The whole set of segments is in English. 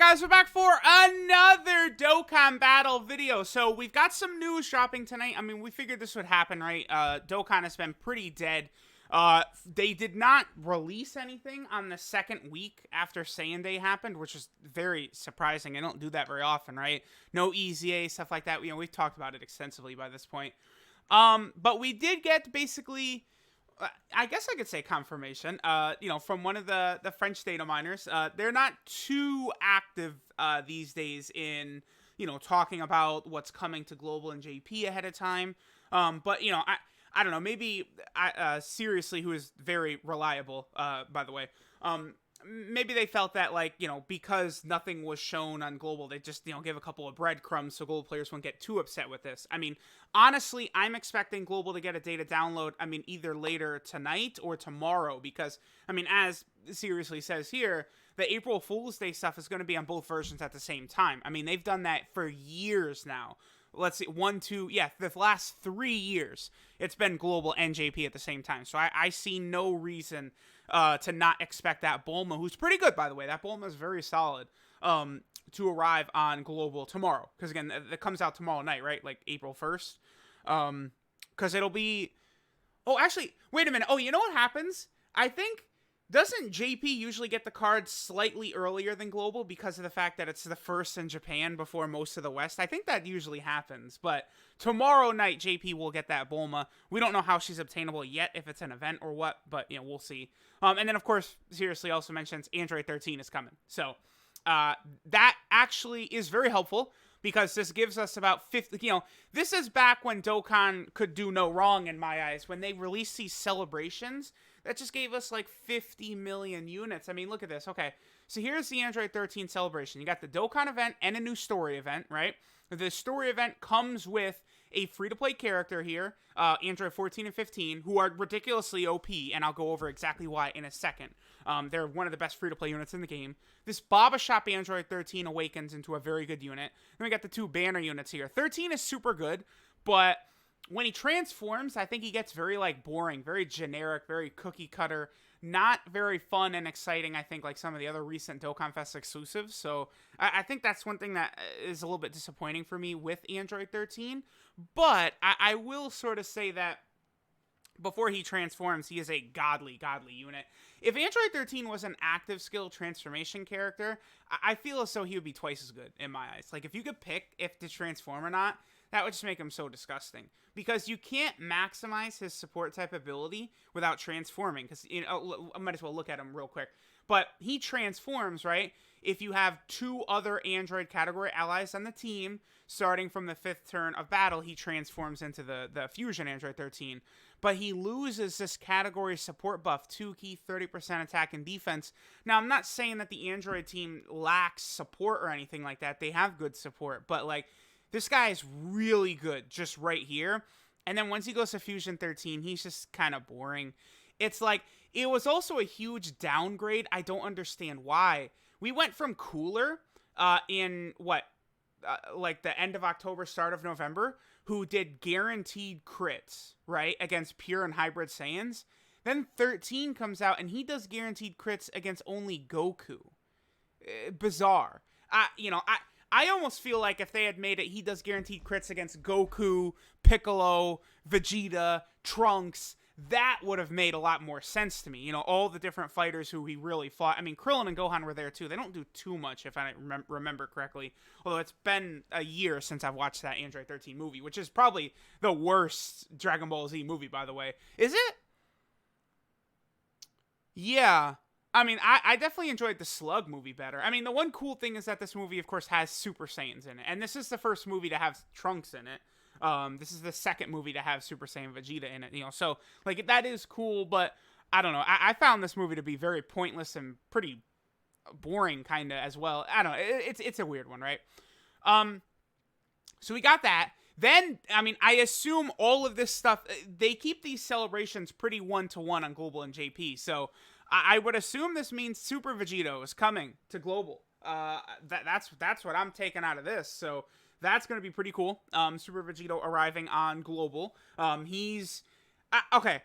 guys, we're back for another Dokkan battle video. So we've got some news dropping tonight. I mean, we figured this would happen, right? Dokkan has been pretty dead. They did not release anything on the second week after Saiyan Day happened, which is very surprising. I don't do that very often, right? No EZA, stuff like that. You know, we've talked about it extensively by this point. But we did get basically, I guess I could say confirmation, from one of the French data miners. They're not too active these days in, talking about what's coming to Global and JP ahead of time. But, I don't know, maybe, seriously, who is very reliable, by the way, maybe they felt that, because nothing was shown on Global, they just, give a couple of breadcrumbs so Global players won't get too upset with this. I mean, honestly, I'm expecting Global to get a data download, either later tonight or tomorrow, because, as seriously says here, the April Fool's Day stuff is going to be on both versions at the same time. They've done that for years now. Let's see, the last 3 years, it's been Global and JP at the same time. So I see no reason to not expect that Bulma, who's pretty good, by the way. That Bulma is very solid, to arrive on Global tomorrow. Because, again, it comes out tomorrow night, right? Like, April 1st. Because it'll be... Oh, actually, wait a minute. Oh, you know what happens? I think... Doesn't JP usually get the card slightly earlier than Global because of the fact that it's the first in Japan before most of the West? I think that usually happens, but tomorrow night JP will get that Bulma. We don't know how she's obtainable yet, if it's an event or what, but, we'll see. And then, of course, seriously also mentions Android 13 is coming. So, that actually is very helpful because this gives us about 50, this is back when Dokkan could do no wrong in my eyes. When they released these celebrations, that just gave us like 50 million units. Look at this. Okay, so here's the Android 13 celebration. You got the Dokkan event and a new story event, right? The story event comes with a free-to-play character here, Android 14 and 15, who are ridiculously OP, and I'll go over exactly why in a second. They're one of the best free-to-play units in the game. This Baba Shop Android 13 awakens into a very good unit. Then we got the two banner units here. 13 is super good, but when he transforms, I think he gets very, boring, very generic, very cookie-cutter, not very fun and exciting, I think, like some of the other recent DOKKANFEST exclusives. So I think that's one thing that is a little bit disappointing for me with Android 13. But I will sort of say that before he transforms, he is a godly unit. If Android 13 was an active skill transformation character, I feel as though he would be twice as good in my eyes. Like, if you could pick if to transform or not, that would just make him so disgusting. Because you can't maximize his support type ability without transforming. Because, I might as well look at him real quick. But he transforms, right? If you have two other Android category allies on the team, starting from the 5th turn of battle, he transforms into the Fusion Android 13. But he loses this category support buff, 2 key, 30% attack and defense. Now, I'm not saying that the Android team lacks support or anything like that. They have good support. But, this guy is really good just right here. And then once he goes to Fusion 13, he's just kind of boring. It's it was also a huge downgrade. I don't understand why. We went from Cooler in, the end of October, start of November, who did guaranteed crits, right, against pure and hybrid Saiyans. Then 13 comes out, and he does guaranteed crits against only Goku. Bizarre. I almost feel like if they had made it, he does guaranteed crits against Goku, Piccolo, Vegeta, Trunks, that would have made a lot more sense to me. All the different fighters who he really fought. Krillin and Gohan were there too. They don't do too much, if I remember correctly. Although it's been a year since I've watched that Android 13 movie, which is probably the worst Dragon Ball Z movie, by the way. Is it? Yeah. I definitely enjoyed the Slug movie better. The one cool thing is that this movie, of course, has Super Saiyans in it. And this is the first movie to have Trunks in it. This is the second movie to have Super Saiyan Vegeta in it. So, that is cool, but I don't know. I found this movie to be very pointless and pretty boring, kind of, as well. I don't know. It's a weird one, right? So we got that. Then, I assume all of this stuff, they keep these celebrations pretty one-to-one on Global and JP, so I would assume this means Super Vegito is coming to Global. That's what I'm taking out of this. So that's going to be pretty cool. Super Vegito arriving on Global. He's okay.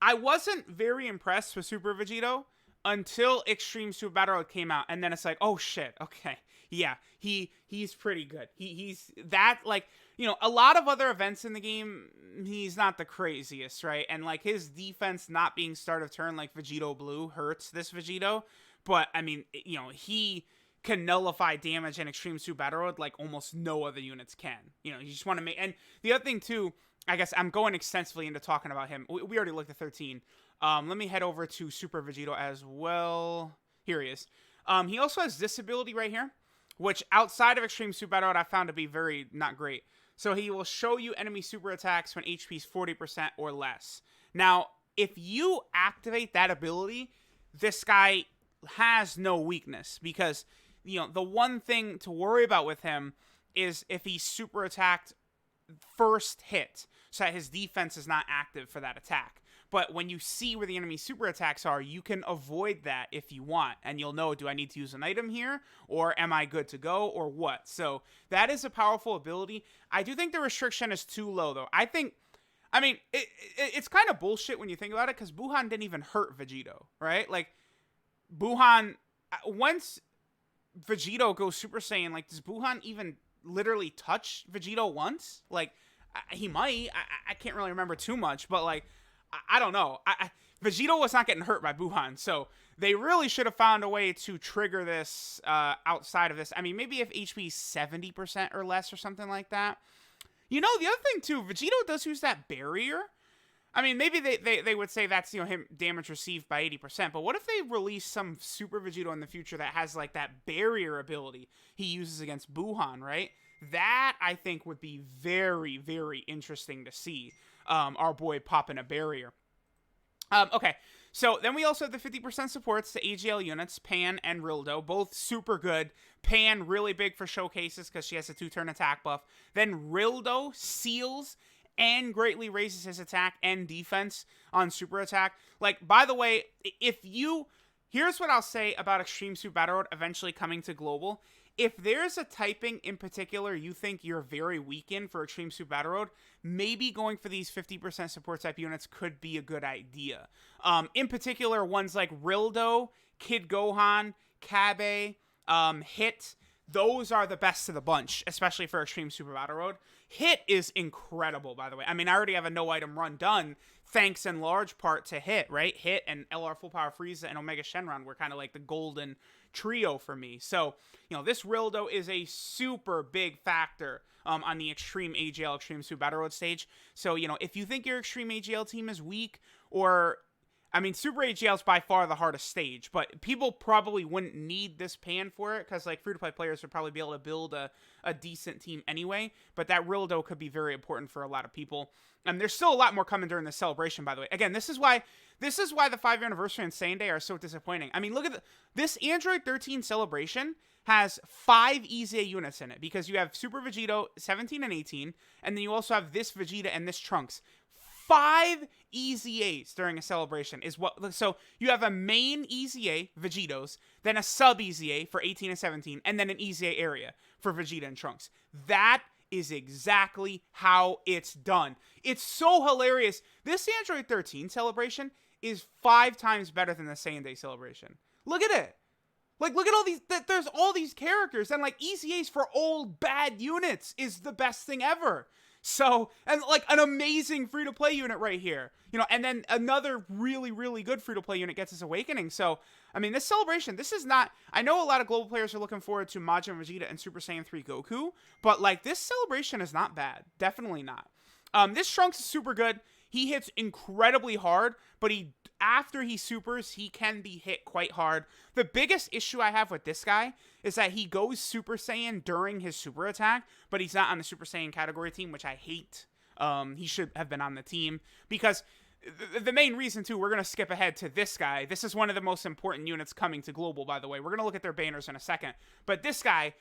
I wasn't very impressed with Super Vegito until Extreme Super Battle Road came out, and then it's like, oh shit, okay, yeah, he's pretty good. He's that, like, you know, a lot of other events in the game, he's not the craziest, right? And like his defense not being start of turn like Vegito Blue hurts this Vegito, but I mean, you know, he can nullify damage in Extreme Super Battle Road like almost no other units can. You know, you just want to make, and the other thing too, I guess I'm going extensively into talking about him. We already looked at 13. Let me head over to Super Vegito as well. Here he is. He also has this ability right here, which outside of Extreme Super Battle Road, I found to be very not great. So he will show you enemy super attacks when HP is 40% or less. Now, if you activate that ability, this guy has no weakness, because, you know, the one thing to worry about with him is if he's super attacked first hit, so that his defense is not active for that attack. But when you see where the enemy super attacks are, you can avoid that if you want. And you'll know, do I need to use an item here? Or am I good to go? Or what? So that is a powerful ability. I do think the restriction is too low, though. I mean, it's kind of bullshit when you think about it, because Buhan didn't even hurt Vegito, right? Like, Buhan, once Vegito goes Super Saiyan, like, does Buhan even literally touch Vegito once? Like, he might. I can't really remember too much, but, like, I don't know. Vegito was not getting hurt by Buhan, so they really should have found a way to trigger this outside of this. I mean, maybe if HP is 70% or less or something like that. You know, the other thing, too, Vegito does use that barrier. I mean, maybe they would say that's, you know, him damage received by 80%, but what if they release some Super Vegito in the future that has, like, that barrier ability he uses against Buhan, right? That, I think, would be very, very interesting to see. Our boy popping a barrier. Okay, so then we also have the 50% supports to AGL units, Pan and Rildo, both super good. Pan really big for showcases because she has a 2-turn attack buff. Then Rildo seals and greatly raises his attack and defense on super attack. Like, by the way, here's what I'll say about Extreme Super Battle Road eventually coming to global. If there's a typing in particular you think you're very weak in for Extreme Super Battle Road, maybe going for these 50% support type units could be a good idea. In particular, ones like Rildo, Kid Gohan, Kabe, Hit, those are the best of the bunch, especially for Extreme Super Battle Road. Hit is incredible, by the way. I mean, I already have a no-item run done, thanks in large part to Hit, right? Hit and LR Full Power Frieza and Omega Shenron were kind of like the golden trio for me. So, you know, this Rildo is a super big factor on the Extreme AGL, Extreme Super Battle Road stage. So, you know, if you think your Extreme AGL team is weak, or, I mean, Super AGL is by far the hardest stage, but people probably wouldn't need this Pan for it, because, like, free-to-play players would probably be able to build a decent team anyway, but that Rildo could be very important for a lot of people. And there's still a lot more coming during the celebration, by the way. Again, this is why the 5-year anniversary and Saiyan Day are so disappointing. I mean, look at this Android 13 celebration has 5 EZA units in it, because you have Super Vegito 17 and 18, and then you also have this Vegeta and this Trunks. 5 EZAs during a celebration is what. So you have a main EZA, Vegitos, then a sub EZA for 18 and 17, and then an EZA area for Vegeta and Trunks. That is exactly how it's done. It's so hilarious. This Android 13 celebration is 5 times better than the Saiyan Day celebration. Look at it. Like, look at all these, there's all these characters, and, like, EZAs for old bad units is the best thing ever. So, and, like, an amazing free-to-play unit right here. You know, and then another really, really good free-to-play unit gets his Awakening. So, I mean, this celebration, this is not, I know a lot of global players are looking forward to Majin Vegeta and Super Saiyan 3 Goku, but, like, this celebration is not bad. Definitely not. This Trunks is super good. He hits incredibly hard, but after he supers, he can be hit quite hard. The biggest issue I have with this guy is that he goes Super Saiyan during his super attack, but he's not on the Super Saiyan category team, which I hate. He should have been on the team, because the main reason, too, we're going to skip ahead to this guy. This is one of the most important units coming to global, by the way. We're going to look at their banners in a second. But this guy,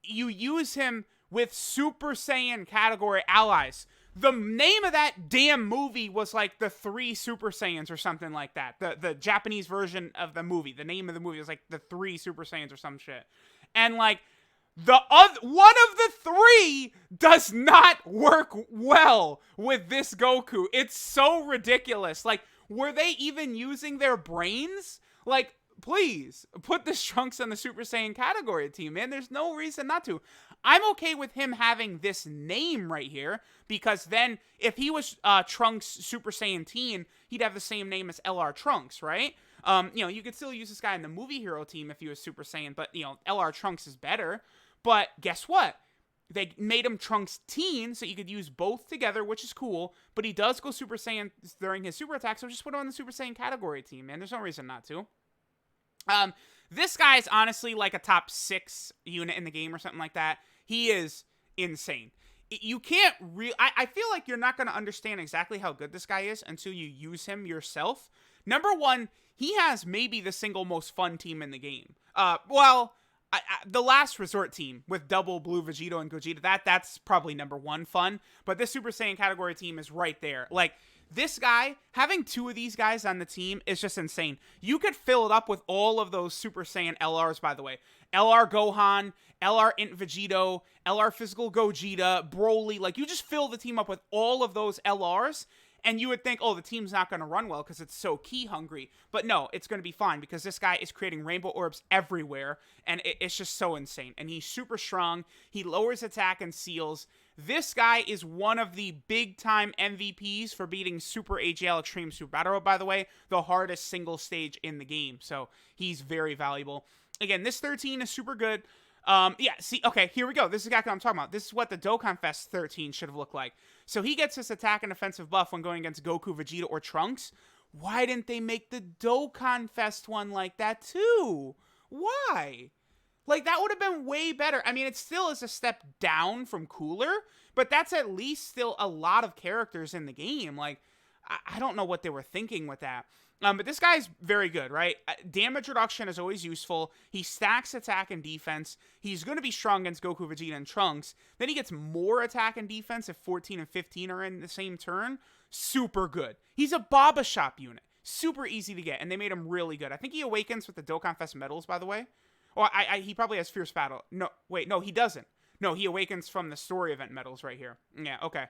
you use him with Super Saiyan category allies. The name of that damn movie was like The 3 Super Saiyans or something like that. The Japanese version of the movie. The name of the movie was like The 3 Super Saiyans or some shit. And like one of the 3 does not work well with this Goku. It's so ridiculous. Like, were they even using their brains? Like, please put this Trunks on the Super Saiyan category team, man. There's no reason not to. I'm okay with him having this name right here, because then if he was Trunks Super Saiyan Teen, he'd have the same name as LR Trunks, right? You could still use this guy in the movie hero team if he was Super Saiyan, but, LR Trunks is better. But guess what? They made him Trunks Teen, so you could use both together, which is cool, but he does go Super Saiyan during his super attack, so just put him on the Super Saiyan category team, man. There's no reason not to. This guy is honestly like a top 6 unit in the game or something like that. He is insane. You can't I feel like you're not going to understand exactly how good this guy is until you use him yourself. Number one, he has maybe the single most fun team in the game. The Last Resort team with double Blue Vegito and Gogeta, that's probably number 1 fun. But this Super Saiyan category team is right there. Like, this guy, having 2 of these guys on the team is just insane. You could fill it up with all of those Super Saiyan LRs, by the way. LR Gohan, LR Int Vegito, LR Physical Gogeta, Broly. Like, you just fill the team up with all of those LRs, and you would think, oh, the team's not going to run well because it's so key hungry. But no, it's going to be fine because this guy is creating rainbow orbs everywhere, and it's just so insane. And he's super strong. He lowers attack and seals. This guy is one of the big-time MVPs for beating Super AGL Extreme Super Battle Road, by the way, the hardest single stage in the game. So he's very valuable. Again, this 13 is super good. Okay, here we go. This is exactly what I'm talking about. This is what the DOKKANFEST 13 should have looked like. So he gets this attack and offensive buff when going against Goku, Vegeta, or Trunks. Why didn't they make the DOKKANFEST one like that too? Why? Like, that would have been way better. I mean, it still is a step down from Cooler, but that's at least still a lot of characters in the game. Like, I don't know what they were thinking with that. But this guy's very good, right? Damage reduction is always useful. He stacks attack and defense. He's going to be strong against Goku, Vegeta, and Trunks. Then he gets more attack and defense if 14 and 15 are in the same turn. Super good. He's a Baba Shop unit. Super easy to get, and they made him really good. I think he awakens with the Dokkanfest medals, by the way. Well, he probably has Fierce Battle. No, wait, no, he doesn't. No, he awakens from the story event medals right here. Yeah, okay.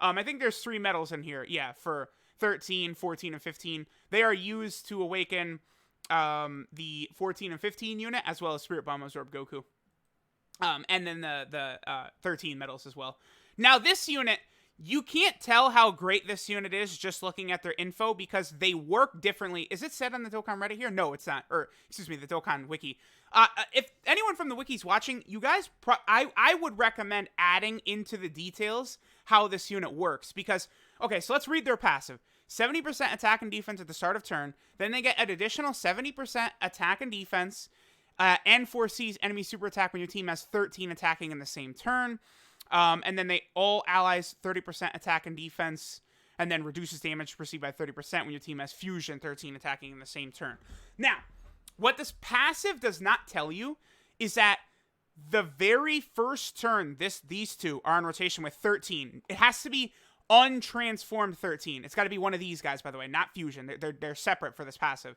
I think there's 3 medals in here. Yeah, for 13, 14, and 15. They are used to awaken the 14 and 15 unit, as well as Spirit Bomb Absorb Goku. And then the 13 medals as well. Now, this unit, you can't tell how great this unit is just looking at their info, because they work differently. Is it said on the Dokkan Reddit here? No, it's not. Or, excuse me, the Dokkan Wiki. If anyone from the Wiki's watching, you guys, I would recommend adding into the details how this unit works. Because, okay, so let's read their passive. 70% attack and defense at the start of turn. Then they get an additional 70% attack and defense, and foresees enemy super attack when your team has 13 attacking in the same turn. And then they all allies 30% attack and defense, and then reduces damage received by 30% when your team has fusion 13 attacking in the same turn. Now, what this passive does not tell you is that the very first turn these two are on rotation with 13. It has to be untransformed 13. It's got to be one of these guys, by the way, not fusion. They're separate for this passive.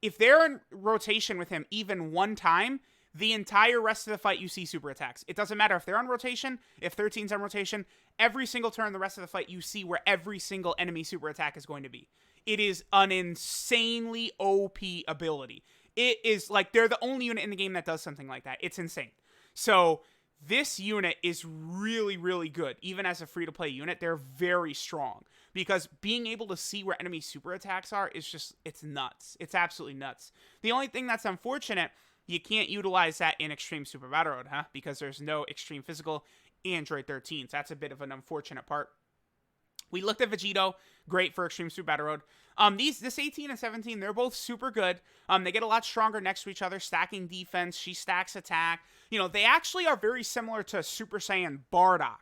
If they're in rotation with him even one time, the entire rest of the fight you see super attacks. It doesn't matter if they're on rotation, if 13's on rotation, every single turn the rest of the fight you see where every single enemy super attack is going to be. It is an insanely OP ability. It is like they're the only unit in the game that does something like that. It's insane. So this unit is really, really good. Even as a free-to-play unit, they're very strong. Because being able to see where enemy super attacks are is just, it's nuts. It's absolutely nuts. The only thing that's unfortunate, you can't utilize that in Extreme Super Battle Road, huh? Because there's no Extreme Physical Android 13. So that's a bit of an unfortunate part. We looked at Vegito, great for Extreme Super Battle Road. This 18 and 17, they're both super good. They get a lot stronger next to each other, stacking defense. She stacks attack. You know, they actually are very similar to Super Saiyan Bardock.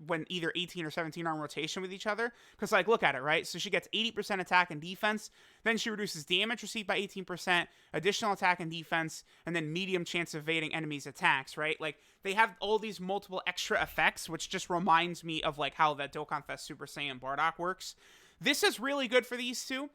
When either 18 or 17 are in rotation with each other. Because, like, look at it, right? So she gets 80% attack and defense. Then she reduces damage received by 18%, additional attack and defense, and then medium chance of evading enemies' attacks, right? Like, they have all these multiple extra effects, which just reminds me of, like, how that DOKKANFEST Super Saiyan Bardock works. This is really good for these two.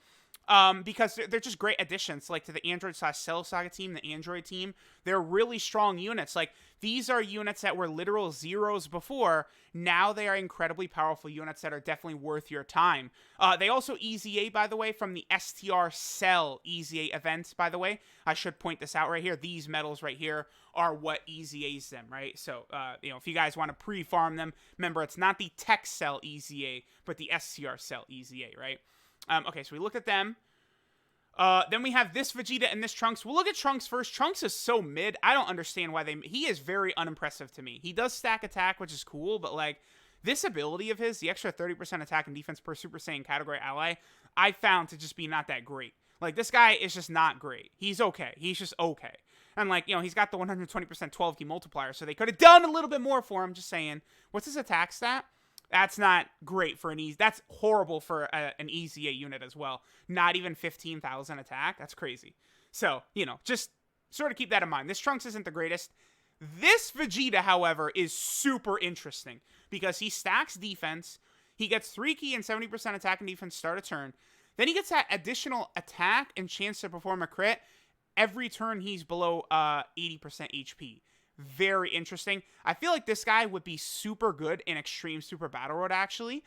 because they're just great additions, like to the Android / Cell Saga team, the Android team. They're really strong units. Like, these are units that were literal zeros before. Now they are incredibly powerful units that are definitely worth your time. They also EZA, by the way, from the STR Cell EZA events, by the way. I should point this out right here. These medals right here are what EZAs them, right? So, if you guys want to pre-farm them, remember, it's not the Tech Cell EZA, but the STR Cell EZA, right? Okay, so we looked at them. Then we have this Vegeta and this Trunks. We'll look at Trunks first. Trunks is so mid. I don't understand why he is very unimpressive to me. He does stack attack, which is cool, but like, this ability of his, the extra 30% attack and defense per Super Saiyan category ally, I found to just be not that great. Like, this guy is just not great. He's okay. He's just okay. And like, he's got the 120% 12 key multiplier, so they could have done a little bit more for him, just saying. What's his attack stat? That's not great for an EZ. That's horrible for an EZA unit as well. Not even 15,000 attack. That's crazy. So, just sort of keep that in mind. This Trunks isn't the greatest. This Vegeta, however, is super interesting because he stacks defense. He gets 3 key and 70% attack and defense start a turn. Then he gets that additional attack and chance to perform a crit every turn he's below 80% HP. Very interesting. I feel like this guy would be super good in Extreme Super Battle Road, actually.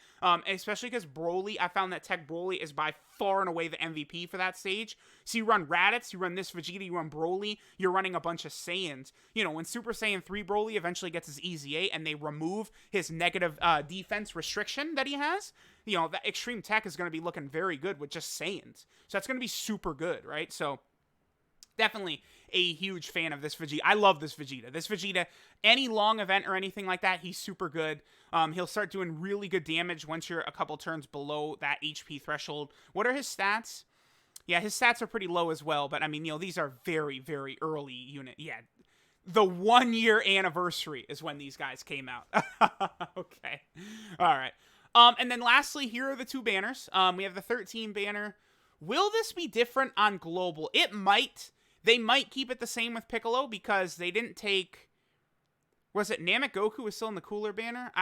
Especially because Broly, I found that Tech Broly is by far and away the MVP for that stage. So you run Raditz, you run this Vegeta, you run Broly, you're running a bunch of Saiyans. When Super Saiyan 3 Broly eventually gets his EZA and they remove his negative defense restriction that he has, that Extreme Tech is going to be looking very good with just Saiyans. So that's going to be super good, right? So definitely a huge fan of this Vegeta. I love this Vegeta. This Vegeta, any long event or anything like that, he's super good. He'll start doing really good damage once you're a couple turns below that HP threshold. What are his stats? Yeah, his stats are pretty low as well, but I mean, these are very, very early unit. Yeah, the 1 year anniversary is when these guys came out. Okay. All right. And then lastly, here are the 2 banners. We have the 13 banner. Will this be different on global? It might. They might keep it the same with Piccolo because they didn't take... Was it Namek Goku is still in the cooler banner?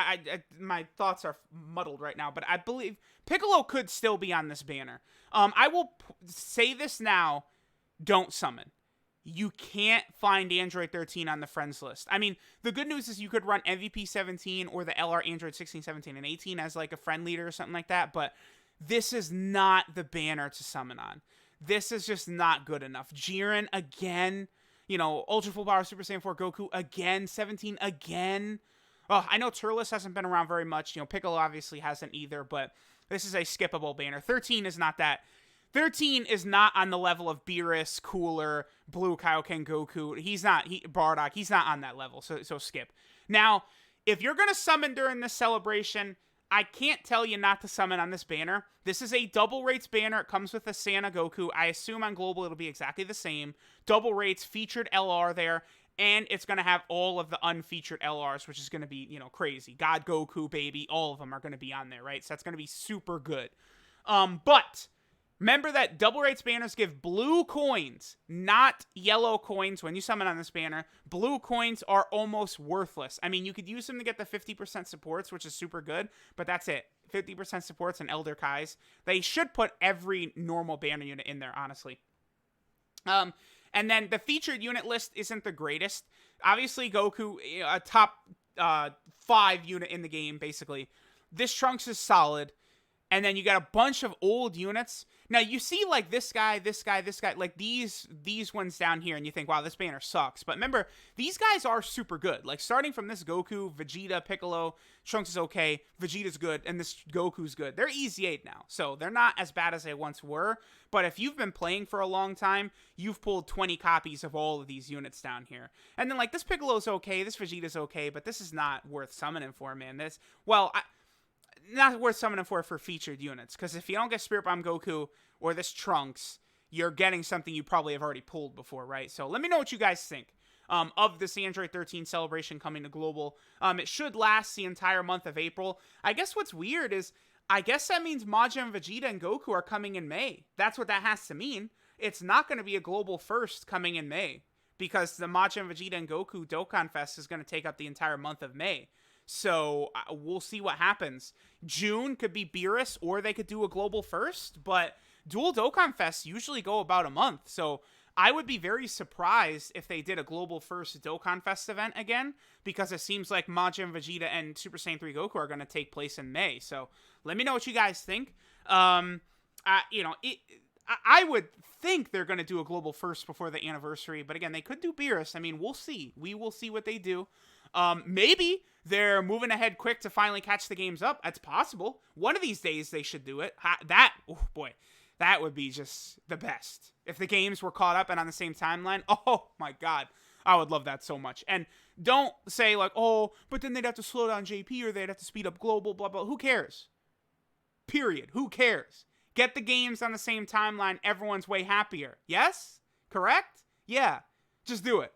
My thoughts are muddled right now, but I believe Piccolo could still be on this banner. I will say this now. Don't summon. You can't find Android 13 on the friends list. I mean, the good news is you could run MVP 17 or the LR Android 16, 17, and 18 as like a friend leader or something like that, but this is not the banner to summon on. This is just not good enough. Jiren again, Ultra Full Power Super Saiyan 4 Goku again, 17 again. Oh, I know Turles hasn't been around very much. Piccolo obviously hasn't either, but this is a skippable banner. 13 is not that. 13 is not on the level of Beerus, Cooler, Blue Kaioken Goku. He's not, Bardock, he's not on that level, so skip. Now, if you're going to summon during this celebration, I can't tell you not to summon on this banner. This is a double rates banner. It comes with a Santa Goku. I assume on global it'll be exactly the same. Double rates, featured LR there, and it's going to have all of the unfeatured LRs, which is going to be, crazy. God Goku, baby, all of them are going to be on there, right? So that's going to be super good. But remember that double rates banners give blue coins, not yellow coins when you summon on this banner. Blue coins are almost worthless. I mean, you could use them to get the 50% supports, which is super good, but that's it. 50% supports and Elder Kais. They should put every normal banner unit in there, honestly. And then the featured unit list isn't the greatest. Obviously, Goku, a top 5 unit in the game, basically. This Trunks is solid. And then you got a bunch of old units. Now, you see, like, this guy, like, these ones down here, and you think, wow, this banner sucks. But remember, these guys are super good. Like, starting from this Goku, Vegeta, Piccolo, Trunks is okay, Vegeta's good, and this Goku's good. They're easy 8 now, so they're not as bad as they once were. But if you've been playing for a long time, you've pulled 20 copies of all of these units down here. And then, like, this Piccolo's okay, this Vegeta's okay, but this is not worth summoning for, man. Not worth summoning for featured units, because if you don't get Spirit Bomb Goku or this Trunks, you're getting something you probably have already pulled before, right? So let me know what you guys think of this Android 13 celebration coming to global. It should last the entire month of April. I guess what's weird is, I guess that means Majin, Vegeta, and Goku are coming in May. That's what that has to mean. It's not going to be a global first coming in May, because the Majin, Vegeta, and Goku DOKKANFEST is going to take up the entire month of May. So we'll see what happens. June could be Beerus, or they could do a global first, but dual Dokkan Fests usually go about a month, so I would be very surprised if they did a global first Dokkan Fest event again, because it seems like Majin Vegeta and Super Saiyan 3 Goku are going to take place in May. So let me know what you guys think. You know, I would think they're going to do a global first before the anniversary, but again, they could do Beerus. I mean, we'll see. We will see what they do. Maybe they're moving ahead quick to finally catch the games up. That's possible. One of these days they should do it. Oh boy, that would be just the best. If the games were caught up and on the same timeline, oh my god, I would love that so much. And don't say like, oh, but then they'd have to slow down JP or they'd have to speed up global, blah, blah. Who cares? Period. Who cares? Get the games on the same timeline. Everyone's way happier. Yes? Correct? Yeah. Just do it.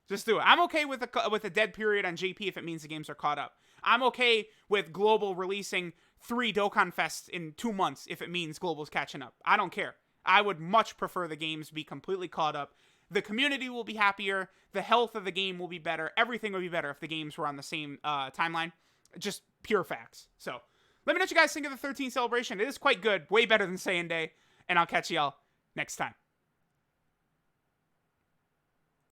Just do it. I'm okay with a dead period on JP if it means the games are caught up. I'm okay with Global releasing 3 Dokkan Fests in 2 months if it means Global's catching up. I don't care. I would much prefer the games be completely caught up. The community will be happier. The health of the game will be better. Everything would be better if the games were on the same timeline. Just pure facts. So let me know what you guys think of the 13th celebration. It is quite good. Way better than Saiyan Day. And I'll catch y'all next time.